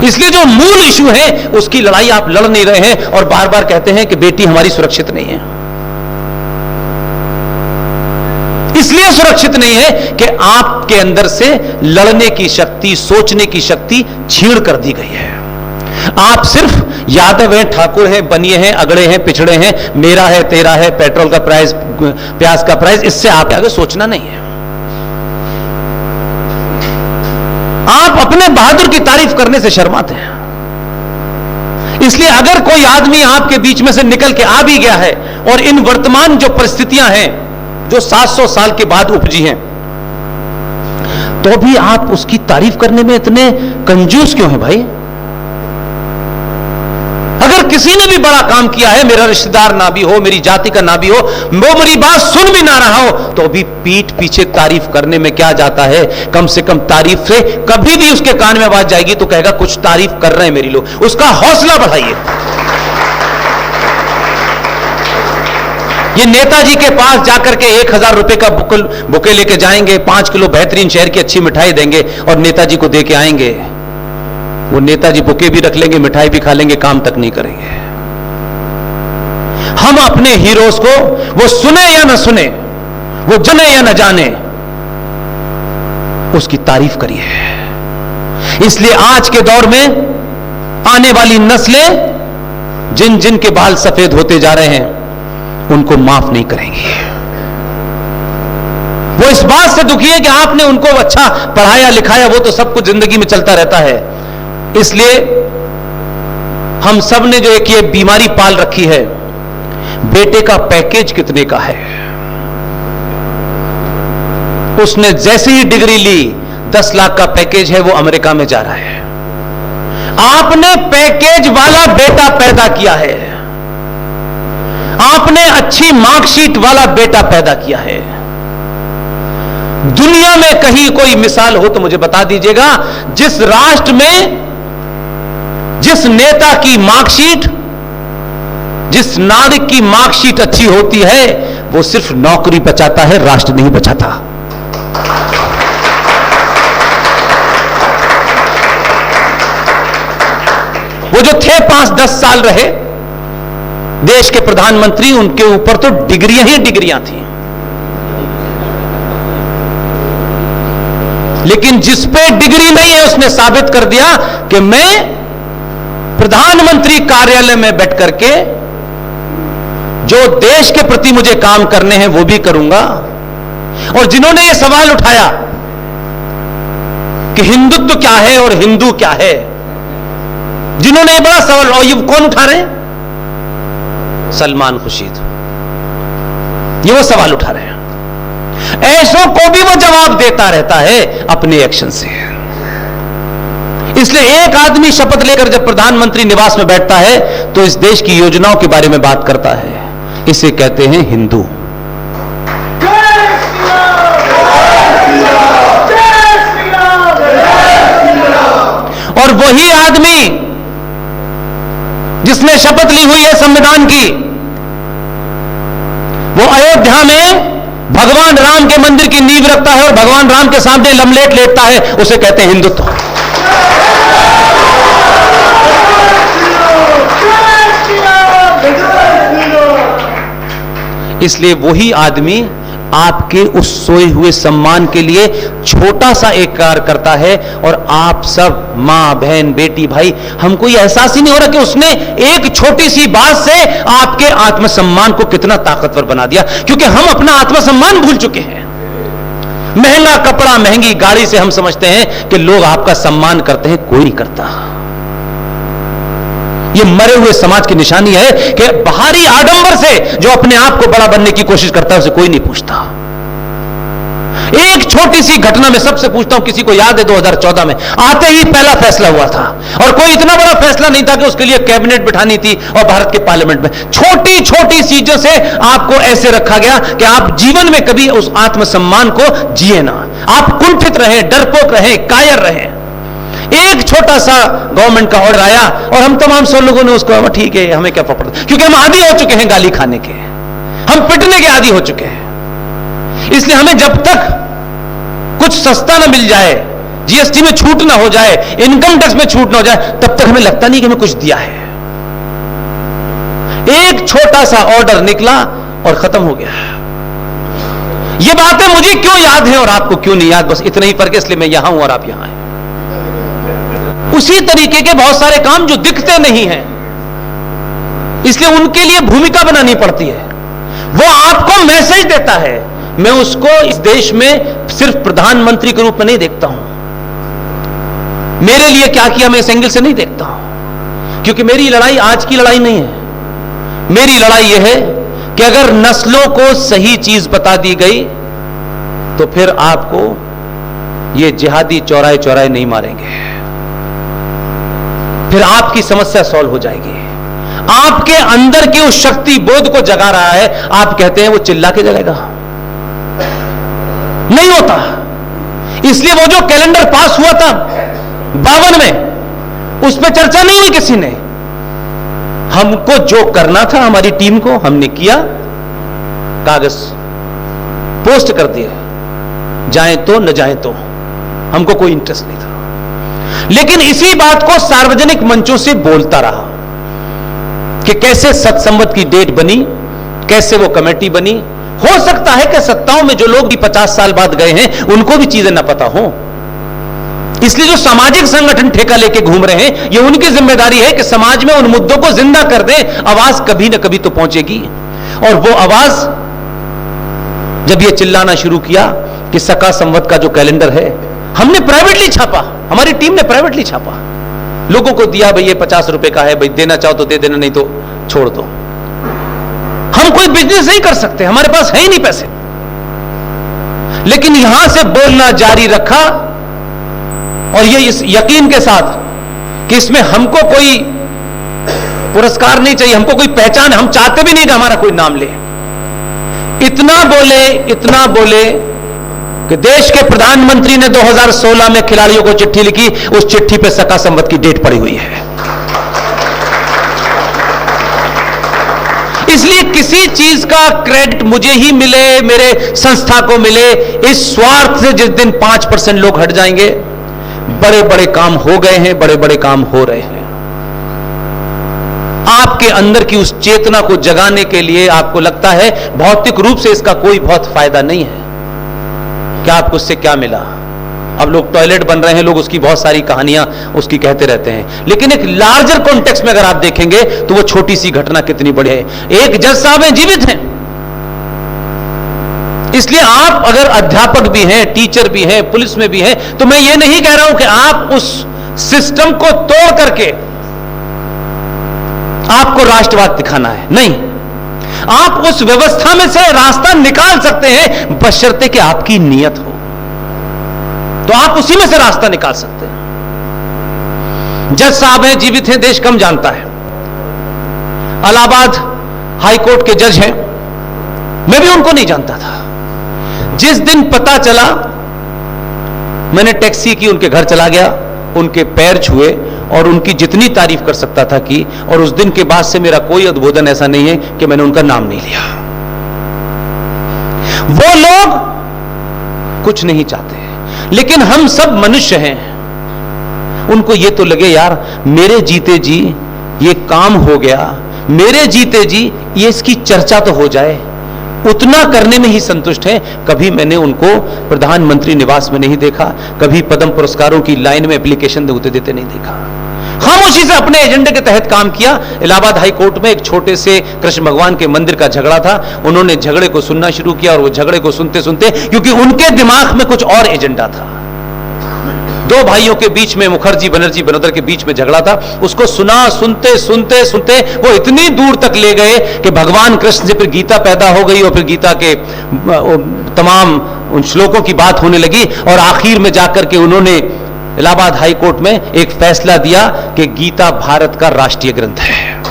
इसलिए जो मूल इशू है उसकी लड़ाई आप लड़ नहीं रहे हैं और बार बार कहते हैं कि बेटी हमारी सुरक्षित नहीं है। इसलिए सुरक्षित नहीं है कि आपके अंदर से लड़ने की शक्ति, सोचने की शक्ति छीन कर दी गई है। आप सिर्फ यादव हैं, ठाकुर हैं, बनिए हैं, अगड़े हैं, पिछड़े हैं, मेरा है, तेरा है, पेट्रोल का प्राइस, प्याज का प्राइस, इससे आप आगे सोचना नहीं है। आप अपने बहादुर की तारीफ करने से शर्माते हैं। इसलिए अगर कोई आदमी आपके बीच में से निकल के आ भी गया है और इन वर्तमान जो परिस्थितियां हैं जो 700 साल के बाद उपजी हैं, तो भी आप उसकी तारीफ करने में इतने कंजूस क्यों हैं भाई? अगर किसी ने भी बड़ा काम किया है, मेरा रिश्तेदार ना भी हो, मेरी जाति का ना भी हो, वो मेरी बात सुन भी ना रहा हो, तो भी पीठ पीछे तारीफ करने में क्या जाता है? कम से कम तारीफ से कभी भी उसके कान में आवाज जाएगी तो कहेगा कुछ तारीफ कर रहे हैं मेरी लोग, उसका हौसला बढ़ाइए। ये नेताजी के पास जाकर के 1000 रुपए का बुके लेके जाएंगे, 5 किलो बेहतरीन शहर की अच्छी मिठाई देंगे और नेताजी को दे के आएंगे। वो नेताजी बुके भी रख लेंगे, मिठाई भी खा लेंगे, काम तक नहीं करेंगे। हम अपने हीरोज को, वो सुने या न सुने, वो जाने या न जाने, उसकी तारीफ करिए। इसलिए आज के दौर में आने वाली नस्लें जिन जिन के बाल सफेद होते जा रहे हैं उनको माफ नहीं करेंगी। वो इस बात से दुखी है कि आपने उनको अच्छा पढ़ाया लिखाया, वो तो सब कुछ जिंदगी में चलता रहता है। इसलिए हम सब ने जो एक ये बीमारी पाल रखी है, बेटे का पैकेज कितने का है, उसने जैसे ही डिग्री ली 10 लाख का पैकेज है, वो अमेरिका में जा रहा है। आपने पैकेज वाला बेटा पैदा किया है, आपने अच्छी मार्कशीट वाला बेटा पैदा किया है। दुनिया में कहीं कोई मिसाल हो तो मुझे बता दीजिएगा, जिस राष्ट्र में जिस नेता की मार्कशीट, जिस नागरिक की मार्कशीट अच्छी होती है, वो सिर्फ नौकरी बचाता है, राष्ट्र नहीं बचाता। वो जो थे 5-10 साल रहे देश के प्रधानमंत्री, उनके ऊपर तो डिग्रियां ही डिग्रियां थी। लेकिन जिस पे डिग्री नहीं है उसने साबित कर दिया कि मैं प्रधानमंत्री कार्यालय में बैठ करके जो देश के प्रति मुझे काम करने हैं वो भी करूंगा। और जिन्होंने ये सवाल उठाया कि हिंदुत्व क्या है और हिंदू क्या है, जिन्होंने ये बड़ा सवाल, और ये कौन उठा रहे हैं? सलमान खुर्शीद, ये वो सवाल उठा रहे हैं। ऐसों को भी वो जवाब देता रहता है अपने एक्शन से। इसलिए एक आदमी शपथ लेकर जब प्रधानमंत्री निवास में बैठता है तो इस देश की योजनाओं के बारे में बात करता है। इसे कहते हैं हिंदू। और वही आदमी जिसने शपथ ली हुई है संविधान की, वो अयोध्या में भगवान राम के मंदिर की नींव रखता है और भगवान राम के सामने लमलेट लेटता है, उसे कहते हैं हिंदुत्व। इसलिए वही आदमी आपके उस सोए हुए सम्मान के लिए छोटा सा एक कार्य करता है और आप सब मां बहन बेटी भाई, हमको ये एहसास ही नहीं हो रहा कि उसने एक छोटी सी बात से आपके आत्मसम्मान को कितना ताकतवर बना दिया। क्योंकि हम अपना आत्मसम्मान भूल चुके हैं। महंगा कपड़ा महंगी गाड़ी से हम समझते हैं कि लोग आपका सम्मान करते हैं, कोई नहीं करता। ये मरे हुए समाज की निशानी है कि बाहरी आडंबर से जो अपने आप को बड़ा बनने की कोशिश करता है उसे कोई नहीं पूछता। एक छोटी सी घटना में सबसे पूछता हूं, किसी को याद है 2014 में आते ही पहला फैसला हुआ था, और कोई इतना बड़ा फैसला नहीं था कि उसके लिए कैबिनेट बिठानी थी और भारत के पार्लियामेंट में छोटी छोटी चीजों से आपको ऐसे रखा गया कि आप जीवन में कभी उस आत्मसम्मान को जिए ना, आप कुंठित रहे, डरपोक रहे, कायर रहे। एक छोटा सा गवर्नमेंट का ऑर्डर आया और हम तमाम सब लोगों ने उसको ठीक है, हमें क्या पकड़, क्योंकि हम आदी हो चुके हैं गाली खाने के, हम पिटने के आदी हो चुके हैं। इसलिए हमें जब तक कुछ सस्ता ना मिल जाए जीएसटी में छूट ना हो जाए, इनकम टैक्स में छूट ना हो जाए, तब तक हमें लगता नहीं कि हमें कुछ दिया है। एक छोटा सा ऑर्डर निकला और खत्म हो गया। ये बातें मुझे क्यों याद है और आपको क्यों नहीं याद, बस इतना ही फर्क है, इसलिए मैं यहां हूं और आप यहां हैं। उसी तरीके के बहुत सारे काम जो दिखते नहीं हैं, इसलिए उनके लिए भूमिका बनानी पड़ती है। वो आपको मैसेज देता है, मैं उसको इस देश में सिर्फ प्रधानमंत्री के रूप में नहीं देखता हूं, मेरे लिए क्या किया मैं इस एंगल से नहीं देखता हूं, क्योंकि मेरी लड़ाई आज की लड़ाई नहीं है। मेरी लड़ाई यह है कि अगर नस्लों को सही चीज बता दी गई तो फिर आपको ये जिहादी चौराहे चौराहे नहीं मारेंगे, फिर आपकी समस्या सॉल्व हो जाएगी। आपके अंदर की उस शक्ति बोध को जगा रहा है, आप कहते हैं वो चिल्ला के जलेगा, नहीं होता। इसलिए वो जो कैलेंडर पास हुआ था 52 में, उस पर चर्चा नहीं हुई किसी ने। हमको जो करना था हमारी टीम को, हमने किया, कागज पोस्ट कर दिए, जाए तो न जाए तो, हमको कोई इंटरेस्ट नहीं था। लेकिन इसी बात को सार्वजनिक मंचों से बोलता रहा कि कैसे सत्संवत की डेट बनी, कैसे वो कमेटी बनी। हो सकता है कि सत्ताओं में जो लोग भी 50 साल बाद गए हैं उनको भी चीजें ना पता हो, इसलिए जो सामाजिक संगठन ठेका लेके घूम रहे हैं, ये उनकी जिम्मेदारी है कि समाज में उन मुद्दों को जिंदा कर दें। आवाज कभी ना कभी तो पहुंचेगी। और वो आवाज जब ये चिल्लाना शुरू किया कि सका संवत का जो कैलेंडर है, हमने प्राइवेटली छापा, हमारी टीम ने प्राइवेटली छापा, लोगों को दिया, भाई ये 50 रुपए का है, भाई देना चाहो तो दे देना, नहीं तो छोड़ दो। हम कोई बिजनेस नहीं कर सकते, हमारे पास है ही नहीं पैसे। लेकिन यहां से बोलना जारी रखा, और ये इस यकीन के साथ कि इसमें हमको कोई पुरस्कार नहीं चाहिए, हमको कोई पहचान, हम चाहते भी नहीं कि हमारा कोई नाम ले। इतना बोले कि देश के प्रधानमंत्री ने 2016 में खिलाड़ियों को चिट्ठी लिखी, उस चिट्ठी पे सका संवत की डेट पड़ी हुई है। इसलिए किसी चीज का क्रेडिट मुझे ही मिले, मेरे संस्था को मिले, इस स्वार्थ से जिस दिन 5% लोग हट जाएंगे, बड़े बड़े काम हो गए हैं, बड़े बड़े काम हो रहे हैं। आपके अंदर की उस चेतना को जगाने के लिए आपको लगता है भौतिक रूप से इसका कोई बहुत फायदा नहीं है, क्या आपको उससे क्या मिला? अब लोग टॉयलेट बन रहे हैं, लोग उसकी बहुत सारी कहानियां उसकी कहते रहते हैं, लेकिन एक लार्जर कॉन्टेक्स्ट में अगर आप देखेंगे तो वो छोटी सी घटना कितनी बड़ी है। एक जज साहब हैं, जीवित हैं। इसलिए आप अगर अध्यापक भी हैं, टीचर भी हैं, पुलिस में भी हैं, तो मैं ये नहीं कह रहा हूं कि आप उस सिस्टम को तोड़ करके आपको राष्ट्रवाद दिखाना है, नहीं। आप उस व्यवस्था में से रास्ता निकाल सकते हैं, बशर्ते कि आपकी नीयत हो, तो आप उसी में से रास्ता निकाल सकते हैं। जज साहब हैं, जीवित हैं, देश कम जानता है। इलाहाबाद हाई कोर्ट के जज हैं, मैं भी उनको नहीं जानता था। जिस दिन पता चला, मैंने टैक्सी की, उनके घर चला गया, उनके पैर छुए और उनकी जितनी तारीफ कर सकता था की, और उस दिन के बाद से मेरा कोई उद्बोधन ऐसा नहीं है कि मैंने उनका नाम नहीं लिया। वो लोग कुछ नहीं चाहते, लेकिन हम सब मनुष्य हैं। उनको ये तो लगे यार मेरे जीते जी ये काम हो गया, मेरे जीते जी ये इसकी चर्चा तो हो जाए, उतना करने में ही संतुष्ट हैं। कभी मैंने उनको प्रधानमंत्री निवास में नहीं देखा, कभी पद्म पुरस्कारों की लाइन में एप्लीकेशन देते नहीं देखा। हम उसी से अपने एजेंडे के तहत काम किया। इलाहाबाद हाई कोर्ट में एक छोटे से कृष्ण भगवान के मंदिर का झगड़ा था, उन्होंने झगड़े को सुनना शुरू किया, और वो झगड़े को सुनते सुनते, क्योंकि उनके दिमाग में कुछ और एजेंडा था, दो भाइयों के बीच में, मुखर्जी बनर्जी बनोदर के बीच में झगड़ा था, उसको सुना, सुनते सुनते सुनते वो इतनी दूर तक ले गए कि भगवान कृष्ण से फिर गीता पैदा हो गई, और फिर गीता के तमाम उन श्लोकों की बात होने लगी, और आखिर में जाकर के उन्होंने इलाहाबाद हाई कोर्ट में एक फैसला दिया कि गीता भारत का राष्ट्रीय ग्रंथ है।